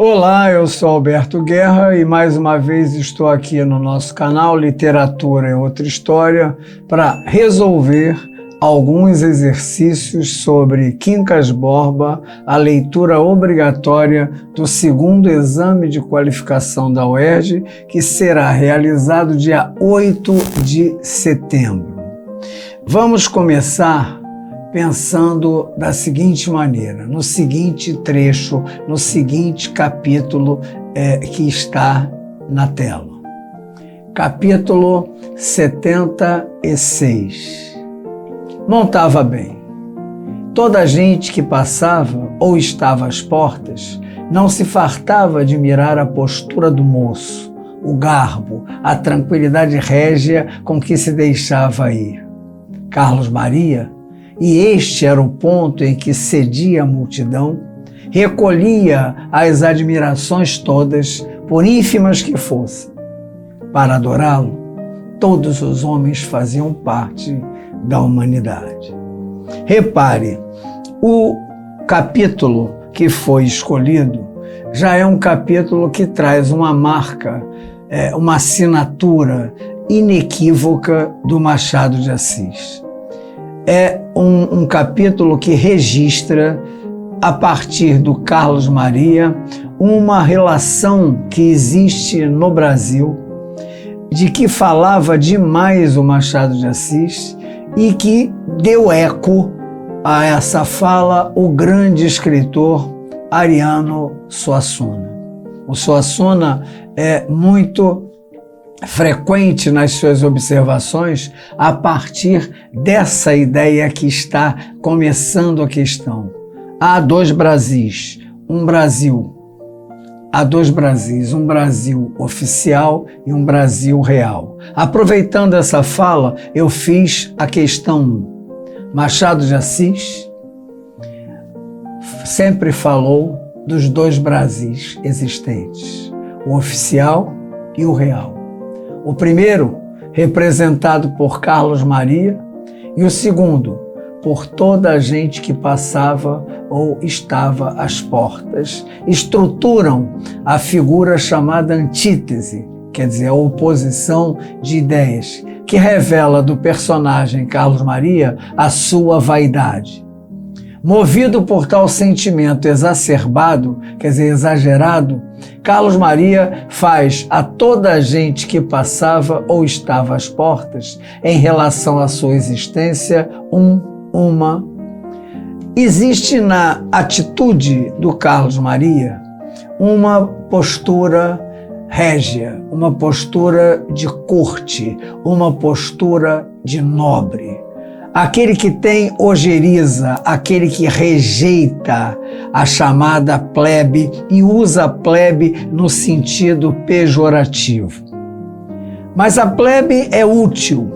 Olá, eu sou Alberto Guerra e mais uma vez estou aqui no nosso canal Literatura é Outra História para resolver alguns exercícios sobre Quincas Borba, a leitura obrigatória do segundo exame de qualificação da UERJ, que será realizado dia 8 de setembro. Vamos começar pensando da seguinte maneira, no seguinte trecho, no seguinte capítulo que está na tela. Capítulo 76. Montava bem. Toda a gente que passava ou estava às portas não se fartava de mirar a postura do moço, o garbo, a tranquilidade régia com que se deixava ir. Carlos Maria, e este era o ponto em que cedia a multidão, recolhia as admirações todas, por ínfimas que fossem. Para adorá-lo, todos os homens faziam parte da humanidade. Repare, o capítulo que foi escolhido já é um capítulo que traz uma marca, uma assinatura inequívoca do Machado de Assis. É um capítulo que registra, a partir do Carlos Maria, uma relação que existe no Brasil, de que falava demais o Machado de Assis e que deu eco a essa fala o grande escritor Ariano Suassuna. O Suassuna é muito frequente nas suas observações a partir dessa ideia que está começando a questão. Há dois Brasis, há dois Brasis, um Brasil oficial e um Brasil real. Aproveitando essa fala, eu fiz a questão 1. Machado de Assis sempre falou dos dois Brasis existentes, o oficial e o real. O primeiro, representado por Carlos Maria, e o segundo, por toda a gente que passava ou estava às portas, estruturam a figura chamada antítese, quer dizer, a oposição de ideias, que revela do personagem Carlos Maria a sua vaidade. Movido por tal sentimento exacerbado, quer dizer, exagerado, Carlos Maria faz a toda a gente que passava ou estava às portas, em relação à sua existência, uma. Existe na atitude do Carlos Maria uma postura régia, uma postura de corte, uma postura de nobre. Aquele que tem ojeriza, aquele que rejeita a chamada plebe e usa a plebe no sentido pejorativo. Mas a plebe é útil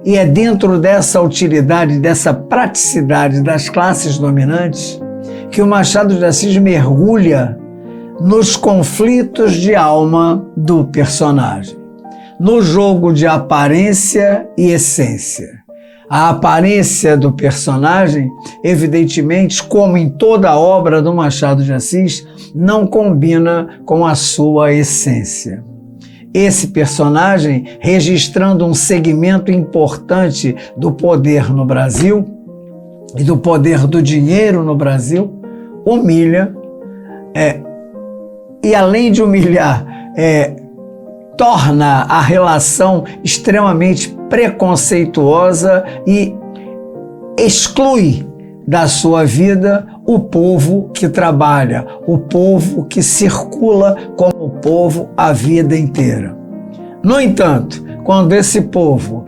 e é dentro dessa utilidade, dessa praticidade das classes dominantes que o Machado de Assis mergulha nos conflitos de alma do personagem, no jogo de aparência e essência. A aparência do personagem, evidentemente, como em toda a obra do Machado de Assis, não combina com a sua essência. Esse personagem, registrando um segmento importante do poder no Brasil e do poder do dinheiro no Brasil, humilha, e além de humilhar, torna a relação extremamente preconceituosa e exclui da sua vida o povo que trabalha, o povo que circula como povo a vida inteira. No entanto, quando esse povo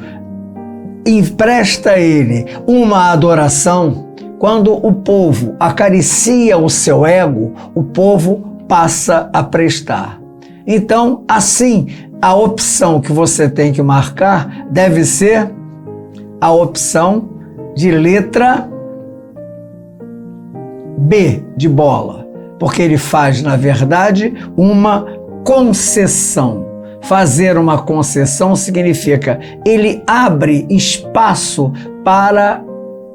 empresta a ele uma adoração, quando o povo acaricia o seu ego, o povo passa a prestar. Então, assim, a opção que você tem que marcar deve ser a opção de letra B de bola, porque ele faz, na verdade, uma concessão. Fazer uma concessão significa ele abre espaço para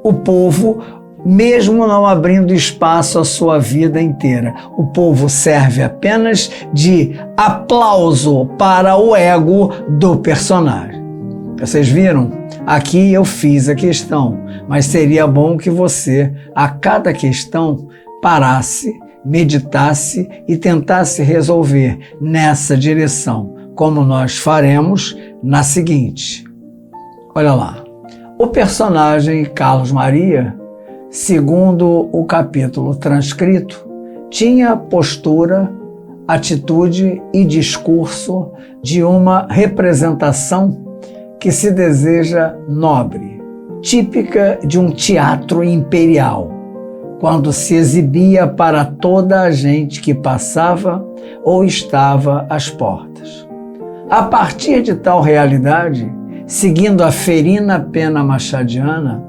o povo mesmo não abrindo espaço à sua vida inteira. O povo serve apenas de aplauso para o ego do personagem. Vocês viram? Aqui eu fiz a questão, mas seria bom que você, a cada questão, parasse, meditasse e tentasse resolver nessa direção, como nós faremos na seguinte. Olha lá. O personagem Carlos Maria, segundo o capítulo transcrito, tinha postura, atitude e discurso de uma representação que se deseja nobre, típica de um teatro imperial, quando se exibia para toda a gente que passava ou estava às portas. A partir de tal realidade, seguindo a ferina pena machadiana,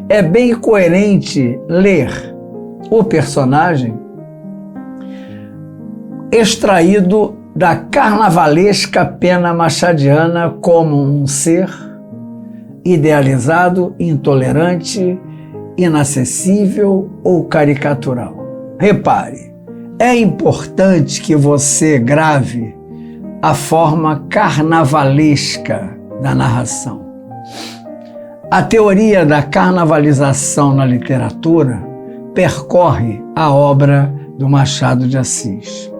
é bem coerente ler o personagem extraído da carnavalesca pena machadiana como um ser idealizado, intolerante, inacessível ou caricatural. Repare, é importante que você grave a forma carnavalesca da narração. A teoria da carnavalização na literatura percorre a obra do Machado de Assis.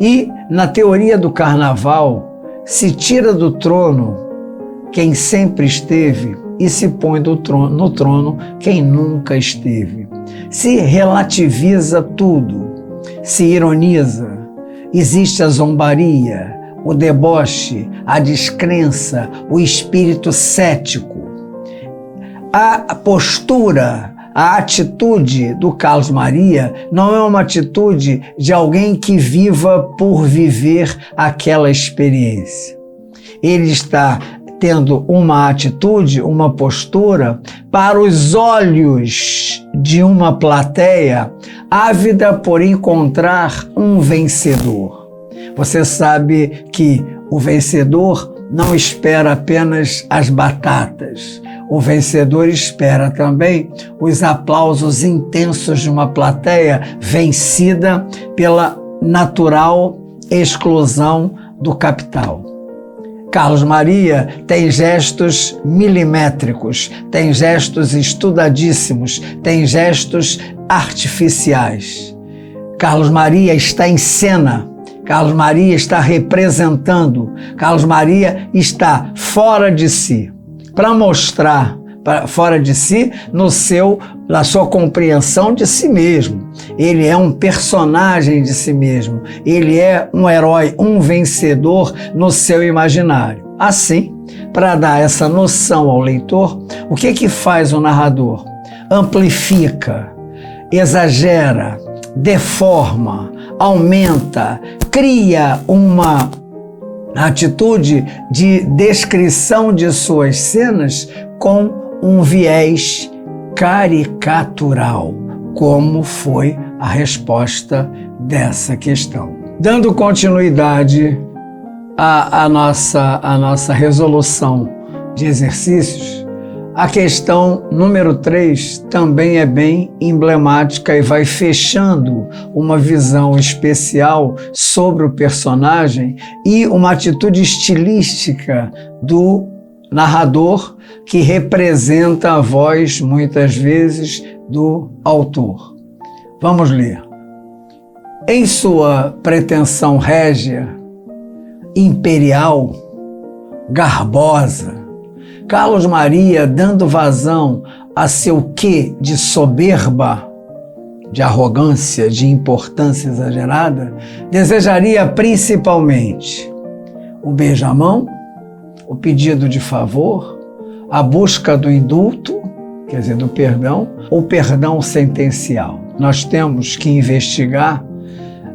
E, na teoria do carnaval, se tira do trono quem sempre esteve e se põe no trono quem nunca esteve. Se relativiza tudo, se ironiza, existe a zombaria, o deboche, a descrença, o espírito cético. A postura, a atitude do Carlos Maria não é uma atitude de alguém que viva por viver aquela experiência. Ele está tendo uma atitude, uma postura para os olhos de uma plateia ávida por encontrar um vencedor. Você sabe que o vencedor não espera apenas as batatas. O vencedor espera também os aplausos intensos de uma plateia vencida pela natural exclusão do capital. Carlos Maria tem gestos milimétricos, tem gestos estudadíssimos, tem gestos artificiais. Carlos Maria está em cena. Carlos Maria está representando, Carlos Maria está fora de si, para mostrar fora de si na sua compreensão de si mesmo. Ele é um personagem de si mesmo, ele é um herói, um vencedor no seu imaginário. Assim, para dar essa noção ao leitor, o que faz o narrador? Amplifica, exagera, deforma, aumenta, cria uma atitude de descrição de suas cenas com um viés caricatural, como foi a resposta dessa questão. Dando continuidade à nossa resolução de exercícios, a questão número 3 também é bem emblemática e vai fechando uma visão especial sobre o personagem e uma atitude estilística do narrador que representa a voz, muitas vezes, do autor. Vamos ler. Em sua pretensão régia, imperial, garbosa, Carlos Maria, dando vazão a seu quê de soberba, de arrogância, de importância exagerada, desejaria principalmente o beijamão, o pedido de favor, a busca do indulto, quer dizer, do perdão, ou perdão sentencial. Nós temos que investigar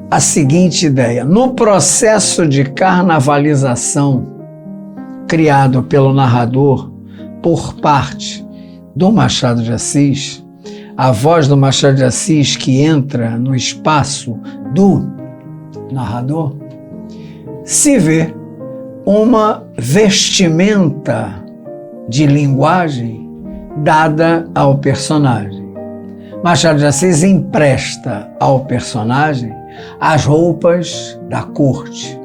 a seguinte ideia. No processo de carnavalização criado pelo narrador por parte do Machado de Assis, a voz do Machado de Assis que entra no espaço do narrador, se vê uma vestimenta de linguagem dada ao personagem. Machado de Assis empresta ao personagem as roupas da corte,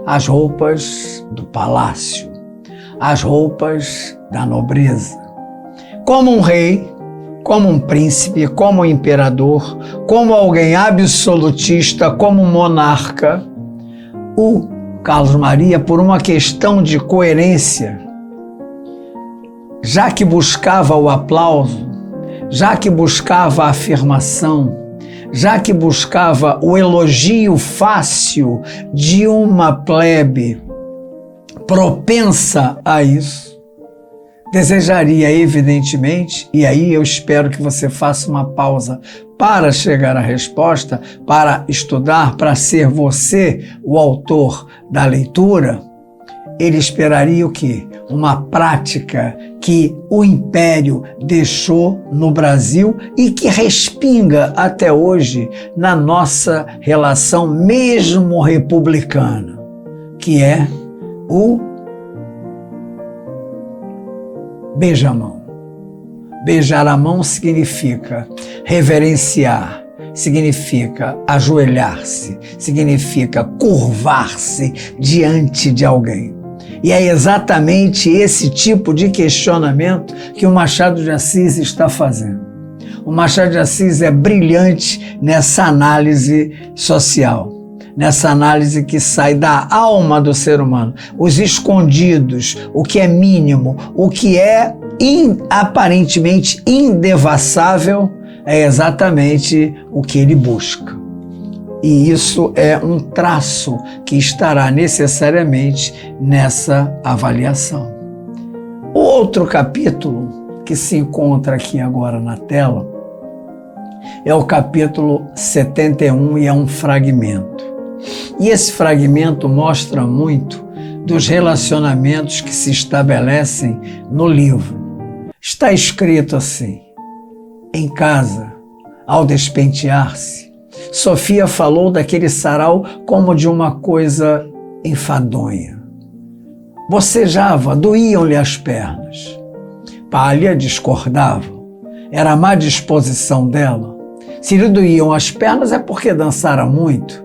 as roupas do palácio, as roupas da nobreza. Como um rei, como um príncipe, como um imperador, como alguém absolutista, como um monarca, o Carlos Maria, por uma questão de coerência, já que buscava o aplauso, já que buscava a afirmação, já que buscava o elogio fácil de uma plebe propensa a isso, desejaria evidentemente, e aí eu espero que você faça uma pausa para chegar à resposta, para estudar, para ser você o autor da leitura, ele esperaria o quê? Uma prática que o Império deixou no Brasil e que respinga até hoje na nossa relação mesmo republicana, que é o beija-mão. Beijar a mão significa reverenciar, significa ajoelhar-se, significa curvar-se diante de alguém. E é exatamente esse tipo de questionamento que o Machado de Assis está fazendo. O Machado de Assis é brilhante nessa análise social, nessa análise que sai da alma do ser humano, os escondidos, o que é mínimo, o que é aparentemente indevassável, é exatamente o que ele busca. E isso é um traço que estará necessariamente nessa avaliação. O outro capítulo que se encontra aqui agora na tela é o capítulo 71 e é um fragmento. E esse fragmento mostra muito dos relacionamentos que se estabelecem no livro. Está escrito assim: em casa, ao despentear-se, Sofia falou daquele sarau como de uma coisa enfadonha. Bocejava, doíam-lhe as pernas. Pália discordava. Era a má disposição dela. Se lhe doíam as pernas é porque dançara muito.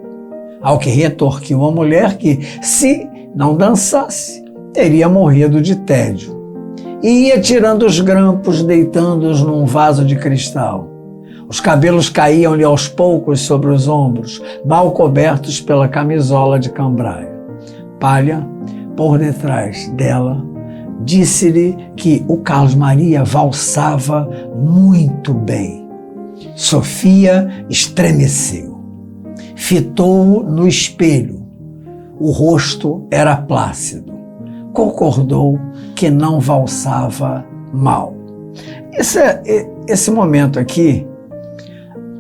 Ao que retorquiu a mulher que, se não dançasse, teria morrido de tédio. E ia tirando os grampos, deitando-os num vaso de cristal. Os cabelos caíam-lhe aos poucos sobre os ombros, mal cobertos pela camisola de cambraia. Pália, por detrás dela, disse-lhe que o Carlos Maria valsava muito bem. Sofia estremeceu. Fitou-o no espelho. O rosto era plácido. Concordou que não valsava mal. Esse momento aqui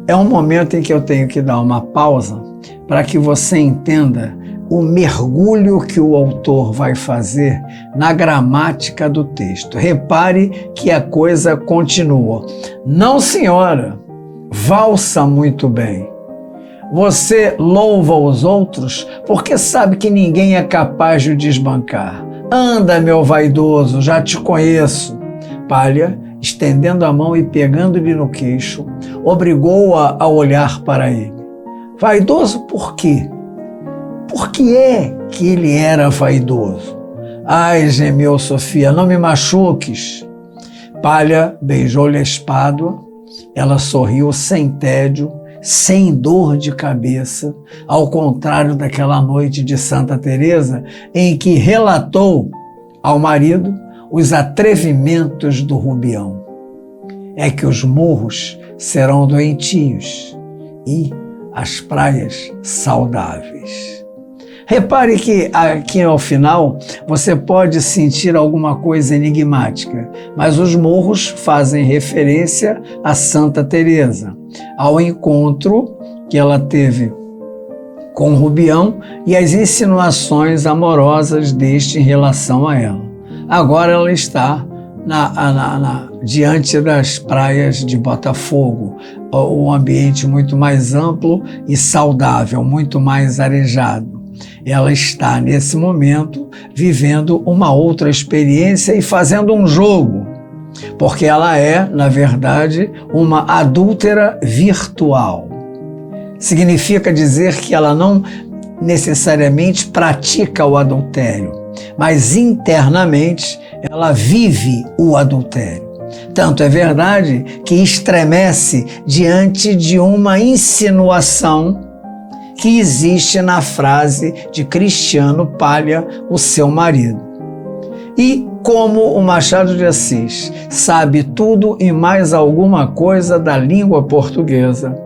é um momento em que eu tenho que dar uma pausa para que você entenda o mergulho que o autor vai fazer na gramática do texto. Repare que a coisa continua. Não, senhora, valsa muito bem. Você louva os outros porque sabe que ninguém é capaz de o desbancar. Anda, meu vaidoso, já te conheço. Pália, estendendo a mão e pegando-lhe no queixo, obrigou-a a olhar para ele. Vaidoso por quê? Por que é que ele era vaidoso? Ai, gemeu Sofia, não me machuques. Pália beijou-lhe a espádua. Ela sorriu sem tédio, sem dor de cabeça, ao contrário daquela noite de Santa Teresa, em que relatou ao marido os atrevimentos do Rubião. É que os morros serão doentios e as praias saudáveis. Repare que aqui ao final você pode sentir alguma coisa enigmática, mas os morros fazem referência a Santa Teresa, ao encontro que ela teve com Rubião e as insinuações amorosas deste em relação a ela. Agora ela está diante das praias de Botafogo, um ambiente muito mais amplo e saudável, muito mais arejado. Ela está, nesse momento, vivendo uma outra experiência e fazendo um jogo. porque ela é, na verdade, uma adúltera virtual. Significa dizer que ela não necessariamente pratica o adultério, mas internamente ela vive o adultério. Tanto é verdade que estremece diante de uma insinuação que existe na frase de Cristiano Palha, o seu marido. E como o Machado de Assis sabe tudo e mais alguma coisa da língua portuguesa,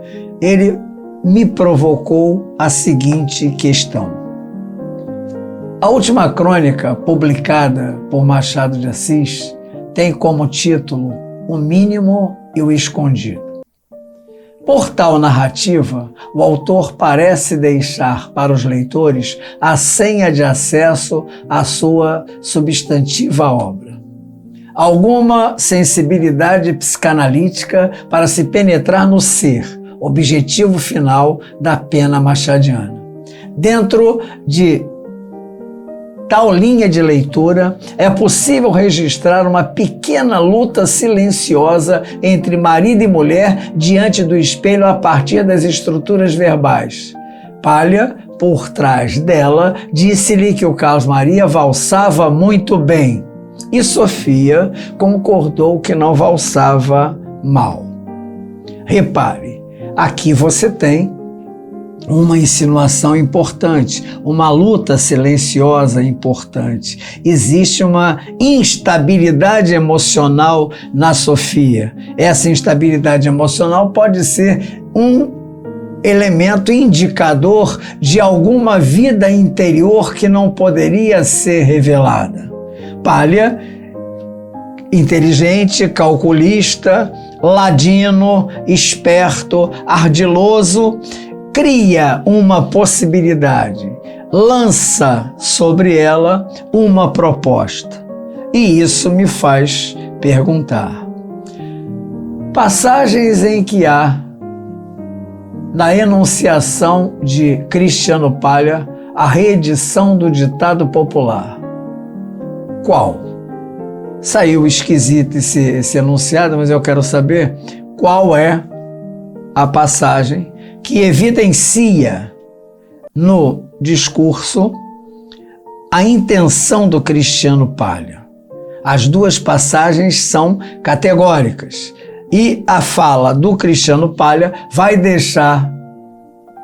ele me provocou a seguinte questão. A última crônica publicada por Machado de Assis tem como título O Mínimo e o Escondido. Por tal narrativa, o autor parece deixar para os leitores a senha de acesso à sua substantiva obra. Alguma sensibilidade psicanalítica para se penetrar no ser, objetivo final da pena machadiana. Dentro de tal linha de leitura, é possível registrar uma pequena luta silenciosa entre marido e mulher diante do espelho a partir das estruturas verbais. Palha, por trás dela, disse-lhe que o Carlos Maria valsava muito bem, e Sofia concordou que não valsava mal. Repare, aqui você tem uma insinuação importante, uma luta silenciosa importante. Existe uma instabilidade emocional na Sofia. Essa instabilidade emocional pode ser um elemento indicador de alguma vida interior que não poderia ser revelada. Palha, inteligente, calculista, ladino, esperto, ardiloso, cria uma possibilidade, lança sobre ela uma proposta. E isso me faz perguntar. Passagens em que há, na enunciação de Cristiano Palha, a reedição do ditado popular. Qual? Saiu esquisito esse enunciado, mas eu quero saber qual é a passagem que evidencia no discurso a intenção do Cristiano Palha. As duas passagens são categóricas e a fala do Cristiano Palha vai deixar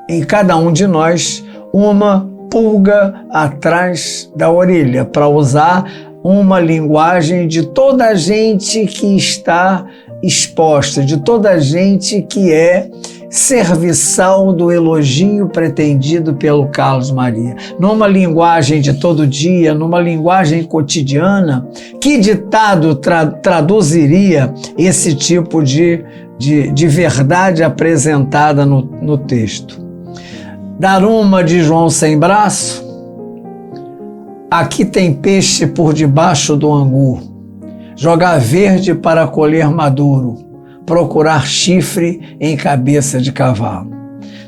em cada um de nós uma pulga atrás da orelha, para usar uma linguagem de toda a gente que está exposta, de toda a gente que é serviçal do elogio pretendido pelo Carlos Maria. Numa linguagem de todo dia, numa linguagem cotidiana, que ditado traduziria esse tipo de verdade apresentada no texto? Dar uma de João sem braço? Aqui tem peixe por debaixo do angu. Jogar verde para colher maduro. Procurar chifre em cabeça de cavalo.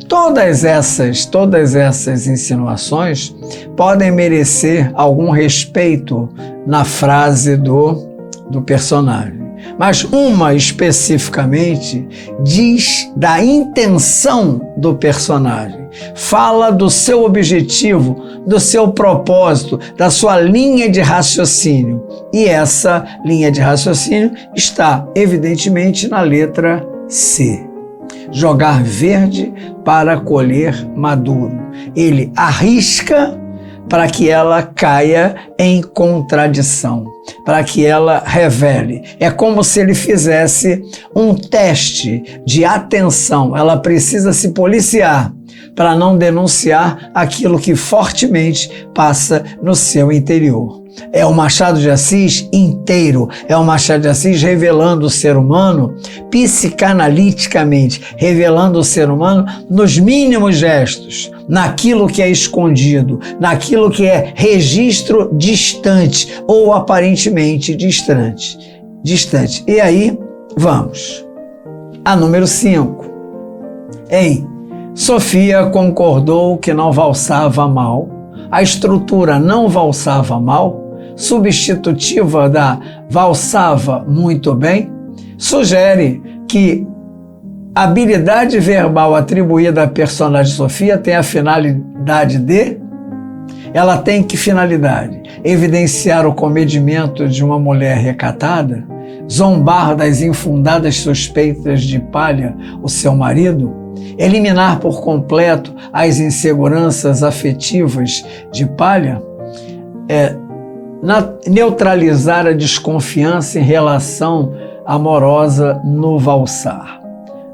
Todas essas insinuações podem merecer algum respeito na frase do personagem. Mas uma especificamente diz da intenção do personagem, fala do seu objetivo, do seu propósito, da sua linha de raciocínio. E essa linha de raciocínio está, evidentemente, na letra C. Jogar verde para colher maduro. Ele arrisca para que ela caia em contradição, para que ela revele. É como se ele fizesse um teste de atenção. Ela precisa se policiar para não denunciar aquilo que fortemente passa no seu interior. É o Machado de Assis inteiro, é o Machado de Assis revelando o ser humano psicanaliticamente, revelando o ser humano nos mínimos gestos, naquilo que é escondido, naquilo que é registro distante ou aparentemente distante. E aí, vamos. A número 5. Sofia concordou que não valsava mal, a estrutura não valsava mal, substitutiva da valsava muito bem, sugere que a habilidade verbal atribuída à personagem Sofia tem a finalidade ela tem que finalidade? Evidenciar o comedimento de uma mulher recatada, zombar das infundadas suspeitas de Palha, o seu marido, eliminar por completo as inseguranças afetivas de Palha, neutralizar a desconfiança em relação amorosa no valsar.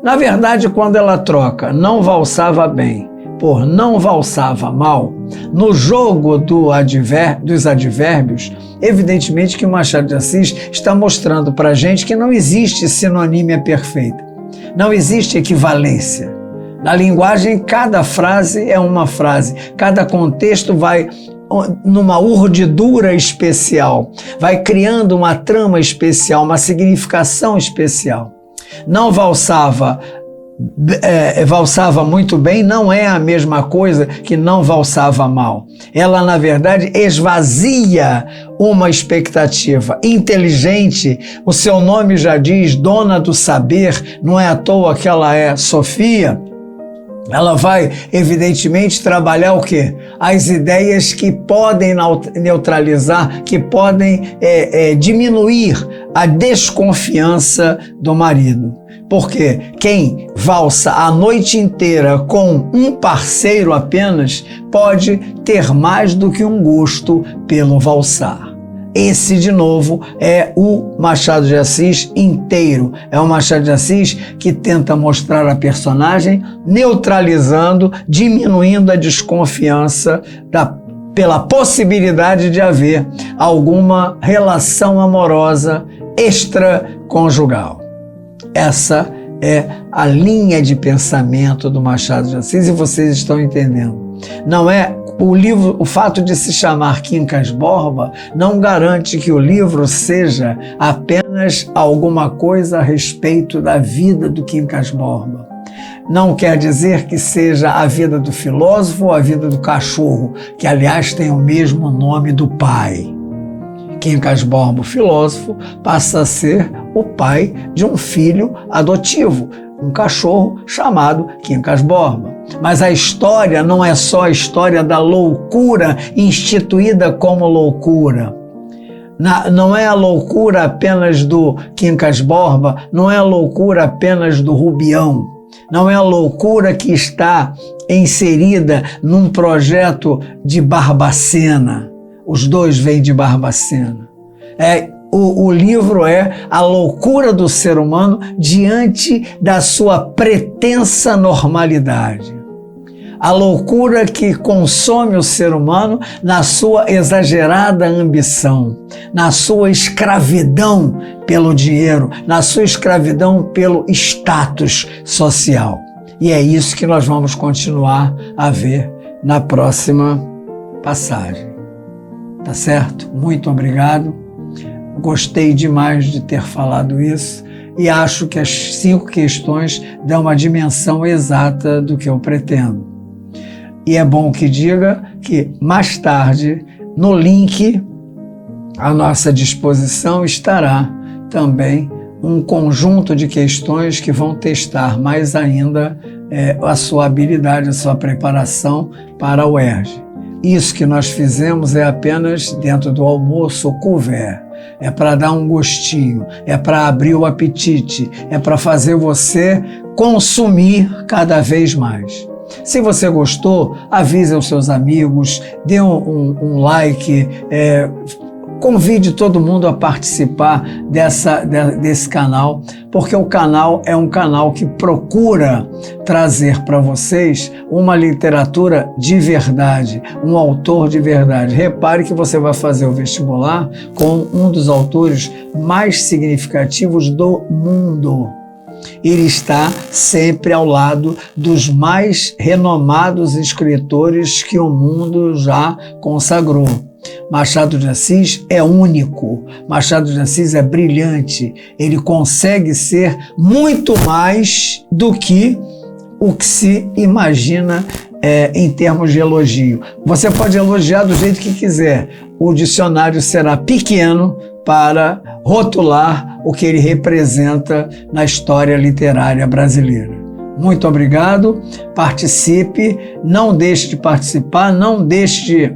Na verdade, quando ela troca não valsava bem por não valsava mal, no jogo dos advérbios, evidentemente que o Machado de Assis está mostrando para a gente que não existe sinonímia perfeita, não existe equivalência. Na linguagem, cada frase é uma frase, cada contexto vai numa urdidura especial, vai criando uma trama especial, uma significação especial. Não valsava muito bem não é a mesma coisa que não valsava mal. Ela, na verdade, esvazia uma expectativa. Inteligente, o seu nome já diz, dona do saber, não é à toa que ela é Sofia. Ela vai, evidentemente, trabalhar o quê? As ideias que podem neutralizar, que podem diminuir a desconfiança do marido. Porque quem valsa a noite inteira com um parceiro apenas pode ter mais do que um gosto pelo valsar. Esse, de novo, é o Machado de Assis inteiro. É o Machado de Assis que tenta mostrar a personagem neutralizando, diminuindo a desconfiança pela possibilidade de haver alguma relação amorosa extraconjugal. Essa é a linha de pensamento do Machado de Assis e vocês estão entendendo. Não é o fato de se chamar Quincas Borba não garante que o livro seja apenas alguma coisa a respeito da vida do Quincas Borba. Não quer dizer que seja a vida do filósofo ou a vida do cachorro, que aliás tem o mesmo nome do pai. Quincas Borba, o filósofo, passa a ser o pai de um filho adotivo, um cachorro chamado Quincas Borba. Mas a história não é só a história da loucura instituída como loucura. Não é a loucura apenas do Quincas Borba, não é a loucura apenas do Rubião, não é a loucura que está inserida num projeto de Barbacena. Os dois vêm de Barbacena. O livro é a loucura do ser humano diante da sua pretensa normalidade. A loucura que consome o ser humano na sua exagerada ambição, na sua escravidão pelo dinheiro, na sua escravidão pelo status social. E é isso que nós vamos continuar a ver na próxima passagem. Tá certo? Muito obrigado. Gostei demais de ter falado isso e acho que as 5 questões dão uma dimensão exata do que eu pretendo. E é bom que diga que mais tarde, no link à nossa disposição, estará também um conjunto de questões que vão testar mais ainda a sua habilidade, a sua preparação para o ERJ. Isso que nós fizemos é apenas dentro do almoço couvert. É para dar um gostinho, é para abrir o apetite, é para fazer você consumir cada vez mais. Se você gostou, avise aos seus amigos, dê um like, convide todo mundo a participar desse canal, porque o canal é um canal que procura trazer para vocês uma literatura de verdade, um autor de verdade. Repare que você vai fazer o vestibular com um dos autores mais significativos do mundo. Ele está sempre ao lado dos mais renomados escritores que o mundo já consagrou. Machado de Assis é único, Machado de Assis é brilhante, ele consegue ser muito mais do que o que se imagina em termos de elogio. Você pode elogiar do jeito que quiser, o dicionário será pequeno para rotular o que ele representa na história literária brasileira. Muito obrigado, participe, não deixe de participar, não deixe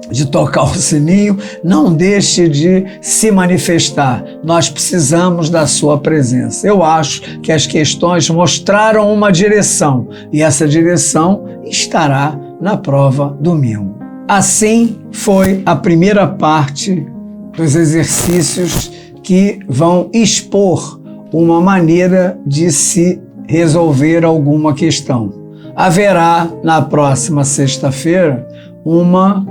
de tocar o sininho, não deixe de se manifestar. Nós precisamos da sua presença. Eu acho que as questões mostraram uma direção e essa direção estará na prova domingo. Assim foi a primeira parte dos exercícios que vão expor uma maneira de se resolver alguma questão. Haverá na próxima sexta-feira uma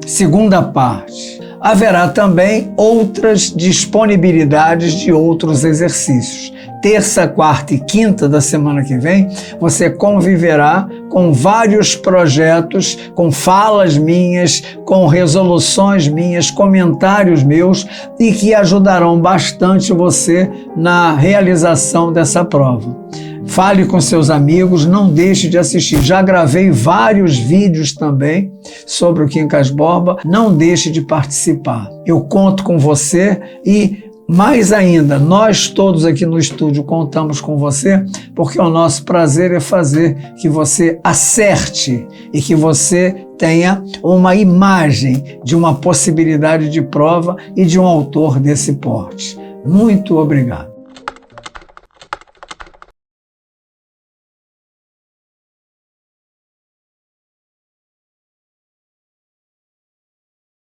segunda parte. Haverá também outras disponibilidades de outros exercícios. Terça, quarta e quinta da semana que vem, você conviverá com vários projetos, com falas minhas, com resoluções minhas, comentários meus e que ajudarão bastante você na realização dessa prova. Fale com seus amigos, não deixe de assistir. Já gravei vários vídeos também sobre o Quincas Borba. Não deixe de participar. Eu conto com você e, mais ainda, nós todos aqui no estúdio contamos com você, porque o nosso prazer é fazer que você acerte e que você tenha uma imagem de uma possibilidade de prova e de um autor desse porte. Muito obrigado.